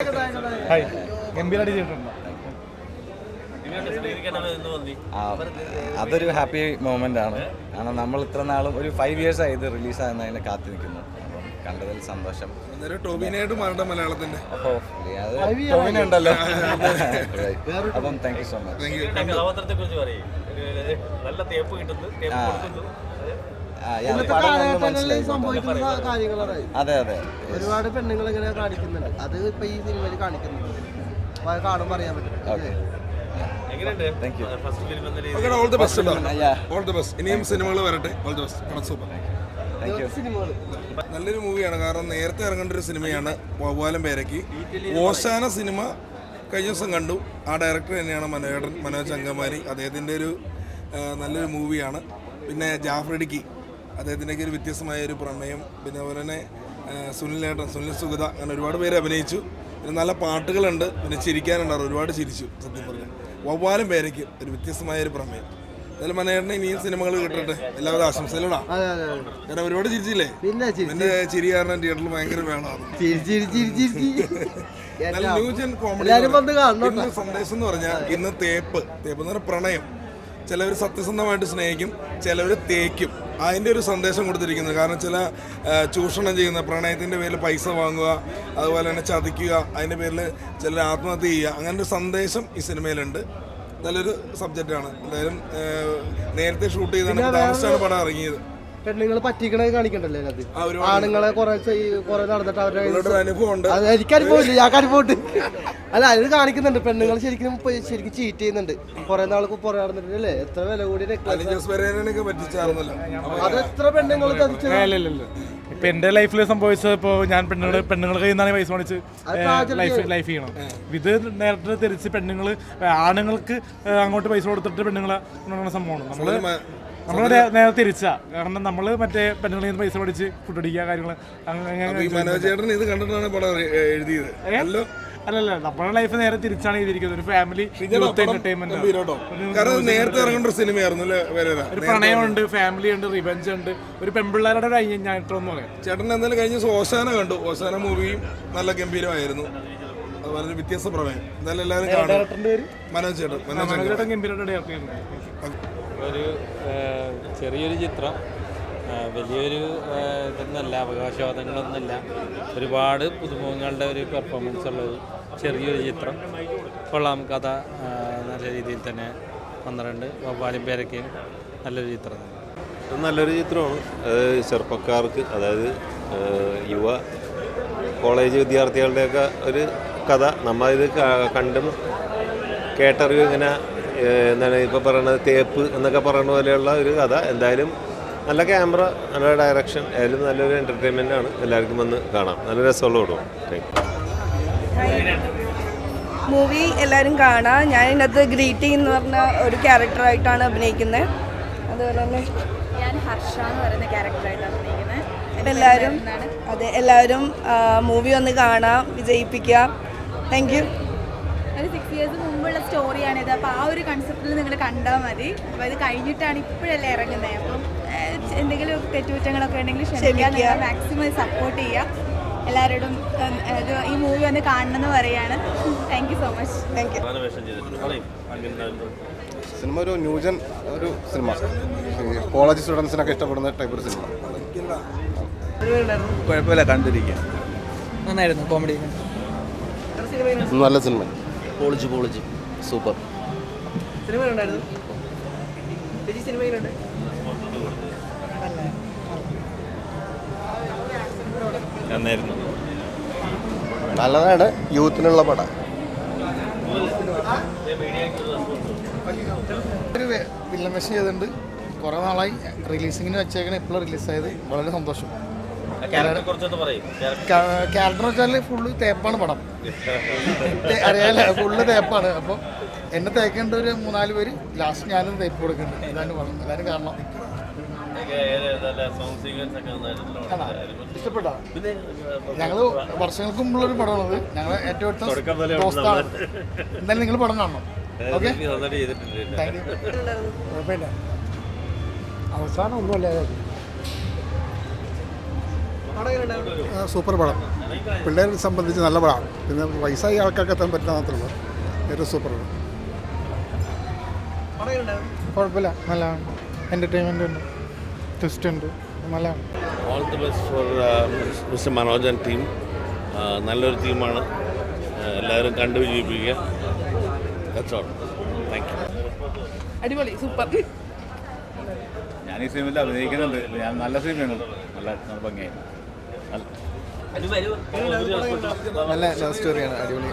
Hi ഗംഭീരമായിട്ട് ചെയ്തിട്ടുണ്ട്. അതൊരു ഹാപ്പി മൊമെൻ്റ് ആണ്. കാരണം നമ്മൾ ഇത്ര നാളും ഒരു 5 years ആയി ഇത് റിലീസാകുന്നതിനെ കാത്തു നിൽക്കുന്നു. അപ്പം കണ്ടതിൽ സന്തോഷം. മലയാളത്തിന്റെ ഉണ്ടല്ലോ. അപ്പം താങ്ക് യു സോ മച്ച്. അതെ അതെ, ഒരുപാട് പെണ്ണുങ്ങൾ ഇങ്ങനെ കാണിക്കുന്നുണ്ട്. അത് ഇപ്പൊ ഈ സിനിമയിൽ കാണിക്കുന്നുണ്ട്. കാണുമ്പോൾ അറിയാൻ പറ്റും. ഇനിയും സിനിമകൾ വരട്ടെ. സൂപ്പർ, നല്ലൊരു മൂവിയാണ്. കാരണം നേരത്തെ ഇറങ്ങേണ്ട ഒരു സിനിമയാണ് വവ്വാലം പേരയ്ക്ക്. ഓശാന സിനിമ കഴിഞ്ഞ ദിവസം കണ്ടു. ആ ഡയറക്ടർ തന്നെയാണ് മനോജ് അങ്കമാലി. അദ്ദേഹത്തിൻ്റെ ഒരു നല്ലൊരു മൂവിയാണ്. പിന്നെ ജാഫ്രിഡിക്ക് അദ്ദേഹത്തിൻ്റെയൊക്കെ ഒരു വ്യത്യസ്തമായ ഒരു പ്രമേയം. പിന്നെ അതുപോലെ തന്നെ സുനിൽ സുഗത, അങ്ങനെ ഒരുപാട് പേര് അഭിനയിച്ചു. പിന്നെ നല്ല പാട്ടുകളുണ്ട്. പിന്നെ ചിരിക്കാനുണ്ടാവും, ഒരുപാട് ചിരിച്ചു. സത്യം പറഞ്ഞാൽ വവ്വാലം പേരയ്ക്ക് ഒരു വ്യത്യസ്തമായ ഒരു പ്രമേയം. എന്നാലും മനേട്ടനെ ഇനിയും സിനിമകൾ കിട്ടട്ടെ. എല്ലാവരും ആശംസയിലൂടാ. കാരണം ഒരുപാട് ചിരിച്ചില്ലേ? എന്റെ ചിരി കാരണം തിയേറ്ററിൽ ഭയങ്കര വേളമാണ്. നല്ല ന്യൂജൻ കോമഡി. സന്ദേശം എന്ന് പറഞ്ഞാൽ ഇന്ന് തേപ്പ് എന്ന് പറഞ്ഞാൽ പ്രണയം. ചിലവർ സത്യസന്ധമായിട്ട് സ്നേഹിക്കും, ചിലവർ തേക്കും. അതിൻ്റെ ഒരു സന്ദേശം കൊടുത്തിരിക്കുന്നത്. കാരണം ചില ചൂഷണം ചെയ്യുന്ന പ്രണയത്തിൻ്റെ പേരിൽ പൈസ വാങ്ങുക, അതുപോലെ തന്നെ ചതിക്കുക, അതിൻ്റെ പേരിൽ ചിലർ ആത്മഹത്യ ചെയ്യുക, അങ്ങനെ ഒരു സന്ദേശം ഈ സിനിമയിലുണ്ട്. നല്ലൊരു സബ്ജക്റ്റാണ്. എന്തായാലും നേരത്തെ ഷൂട്ട് ചെയ്താണ്, താമസിച്ചാണ് പടം ഇറങ്ങിയത്. പെണ്ണുങ്ങൾ പറ്റിക്കണത് കാണിക്കണ്ടല്ലേ അത്? ആണുങ്ങളെ കുറെ നടന്നിട്ട് അവരുടെ അനുഭവം ഉണ്ട്. എനിക്ക് അനുഭവമില്ല, ഞാൻ അനുഭവമുണ്ട്. അല്ല, അത് കാണിക്കുന്നുണ്ട്. പെണ്ണുങ്ങൾ ശരിക്കും ചീറ്റ് ചെയ്യുന്നുണ്ട്. കുറെ നാൾക്ക് പുറകെ നടന്നിട്ടില്ലേ? എത്ര വില കൂടി അത് എത്ര പെണ്ണുങ്ങൾ ഇപ്പൊ എന്റെ ലൈഫിൽ സംഭവിച്ചത്, ഇപ്പോൾ ഞാൻ പെണ്ണുങ്ങൾ കയ്യിൽ നിന്നാണ് പൈസ മേടിച്ച് ലൈഫ് ചെയ്യണം. ഇത് നേരത്തെ തിരിച്ച് പെണ്ണുങ്ങൾ ആണുങ്ങൾക്ക് അങ്ങോട്ട് പൈസ കൊടുത്തിട്ട് പെണ്ണുങ്ങളെ സംഭവമാണ്. നമ്മള് നേരെ തിരിച്ചാ. കാരണം നമ്മള് മറ്റേ പെണ്ണുങ്ങളിൽ നിന്ന് പൈസ മേടിച്ച് ഫുഡ് അടിക്കുക, കാര്യങ്ങൾ. അല്ലല്ല, നമ്മുടെ ലൈഫ് നേരെ തിരിച്ചാണ് ചെയ്തിരിക്കുന്നത്. ഒരു ഫാമിലി എന്റർടൈൻമെന്റ്. നേരത്തെ ഇറങ്ങേണ്ട സിനിമയായിരുന്നു. ഒരു പ്രണയമുണ്ട്, ഫാമിലി ഉണ്ട്, റിവെഞ്ച് ഉണ്ട്, ഒരു പെൺപിള്ളേരുടെ ഞാനിട്ടൊന്നും പറയാം. ചേട്ടൻ എന്തായാലും കഴിഞ്ഞ ഓശാന കണ്ടു. ഓശാന മൂവിയും നല്ല ഗംഭീരമായിരുന്നു. അത് വളരെ വ്യത്യസ്ത പ്രമേയം. എന്തായാലും എല്ലാവരും കാണും. മനോജ് ചേട്ടൻ ഗംഭീരമായിട്ട് ഡയറക്ട് ചെയ്യുന്നു. ഒരു ചെറിയൊരു ചിത്രം, വലിയൊരു ഇതൊന്നുമല്ല, അവകാശവാദങ്ങളൊന്നുമില്ല. ഒരുപാട് പുതുമുഖങ്ങളുടെ ഒരു പെർഫോമൻസ് ഉള്ളത് ചെറിയൊരു ചിത്രം. കൊള്ളാം. കഥ നല്ല രീതിയിൽ തന്നെ 12 വവ്വാലം പേരയ്ക്ക് നല്ലൊരു ചിത്രം. നല്ലൊരു ചിത്രമാണ്. ചെറുപ്പക്കാർക്ക്, അതായത് യുവ കോളേജ് വിദ്യാർത്ഥികളുടെയൊക്കെ ഒരു കഥ. നമ്മളിത് കണ്ടും കേട്ടറിവ് ഇങ്ങനെ എന്താണ് ഇപ്പോൾ പറയുന്നത്, തേപ്പ് എന്നൊക്കെ പറയുന്ന പോലെയുള്ള ഒരു കഥ. എന്തായാലും നല്ല ക്യാമറ, നല്ല ഡയറക്ഷൻ, ആയാലും നല്ലൊരു എൻ്റർടൈൻമെൻ്റ് ആണ്. എല്ലാവർക്കും വന്ന് കാണാം. നല്ല രസമുള്ള പടം. മൂവി എല്ലാവരും കാണാം. ഞാൻ ഇതിനകത്ത് ഗ്രീറ്റി എന്ന് പറഞ്ഞ ഒരു ക്യാരക്ടറായിട്ടാണ് അഭിനയിക്കുന്നത്. അതുപോലെ തന്നെ ഞാൻ ഹർഷ എന്ന് പറയുന്ന ക്യാരക്ടറായിട്ടാണ് അഭിനയിക്കുന്നത്. എല്ലാവരും മൂവി ഒന്ന് കാണാം, വിജയിപ്പിക്കാം. Thank you. ഒരു 6 years മുമ്പുള്ള സ്റ്റോറിയാണിത്. അപ്പോൾ ആ ഒരു കൺസെപ്റ്റിൽ നിങ്ങൾ കണ്ടാൽ മതി. അപ്പോൾ ഇത് കഴിഞ്ഞിട്ടാണ് ഇപ്പോഴല്ലേ ഇറങ്ങുന്നത്. അപ്പം എന്തെങ്കിലും തെറ്റുകുറ്റങ്ങളൊക്കെ ഉണ്ടെങ്കിൽ ക്ഷമിക്കുക. മാക്സിമം സപ്പോർട്ട് ചെയ്യുക. എല്ലാവരോടും ഈ മൂവി ഒന്ന് കാണണമെന്ന് പറയാണ്. Thank you so much. Thank you. Cinema ഒരു ന്യൂജൻ ഒരു സിനിമ, കോളേജ് സ്റ്റുഡൻസിനൊക്കെ ഇഷ്ടപ്പെടുന്ന ടൈപ്പ് ഒരു സിനിമ. കുഴപ്പമില്ല, കണ്ടിരിക്കുക. നന്നായിരുന്നു. കോമഡി നല്ല സിനിമ. പോളിച്ച് സൂപ്പർ. സിനിമയിലുണ്ടായിരുന്നു. സിനിമയിലുണ്ട്. നന്നായിരുന്നു. നല്ലതാണ്. യൂത്തിനുള്ള പടം. ഒരു വില്ലൻ വേഷം ചെയ്തിട്ടുണ്ട്. കുറേ നാളായി റിലീസിങ്ങിന് വെച്ചേക്കണ. എപ്പോഴും റിലീസായത് വളരെ സന്തോഷം. ക്യാരക്ടർ വെച്ചാൽ ഫുള്ള് തേപ്പാണ് പടം. അറിയാലോ, ഫുള്ള് തേപ്പാണ്. അപ്പോൾ എന്നെ തേക്കേണ്ട ഒരു 3-4 പേര്. ലാസ്റ്റ് ഞാനും തേപ്പ് കൊടുക്കുന്നുണ്ട്. ഇതാണ് പടം. എല്ലാവരും കാണണം. ഇഷ്ടപ്പെട്ടോ? ഞങ്ങൾ വർഷങ്ങൾക്ക് മുമ്പുള്ളൊരു പടമാണത്. ഞങ്ങൾ ഏറ്റവും അടുത്ത ദോസ്താണ്. എന്തായാലും നിങ്ങൾ പടം കാണണം. Okay, thank you. കുഴപ്പമില്ല, അവസാനം ഒന്നുമല്ല. സൂപ്പർ പടം, പിള്ളേരെ സംബന്ധിച്ച് നല്ല പടമാണ്. പിന്നെ വയസ്സായ ആൾക്കാർക്ക് എത്താൻ പറ്റുന്ന മാത്രമല്ല, ഏറ്റവും സൂപ്പർ പടം. കുഴപ്പമില്ല, നല്ലതാണ്. എൻ്റർടൈൻമെൻ്റ് ഉണ്ട്, ട്വിസ്റ്റ് ഉണ്ട്, നല്ലതാണ്. All the best for mister Manoj and team. നല്ലൊരു ടീമാണ്, എല്ലാവരും കണ്ടു വിജയിപ്പിക്കുക. That's all. Thank you. അടിപൊളി, സൂപ്പർ. ഞാൻ ഈ സിനിമയിൽ അഭിനയിക്കുന്നുണ്ട്. ഞാൻ നല്ല സിനിമയാണ്, നല്ല ഭംഗിയായി. നല്ല ലവ് സ്റ്റോറിയാണ്, അടിപൊളി.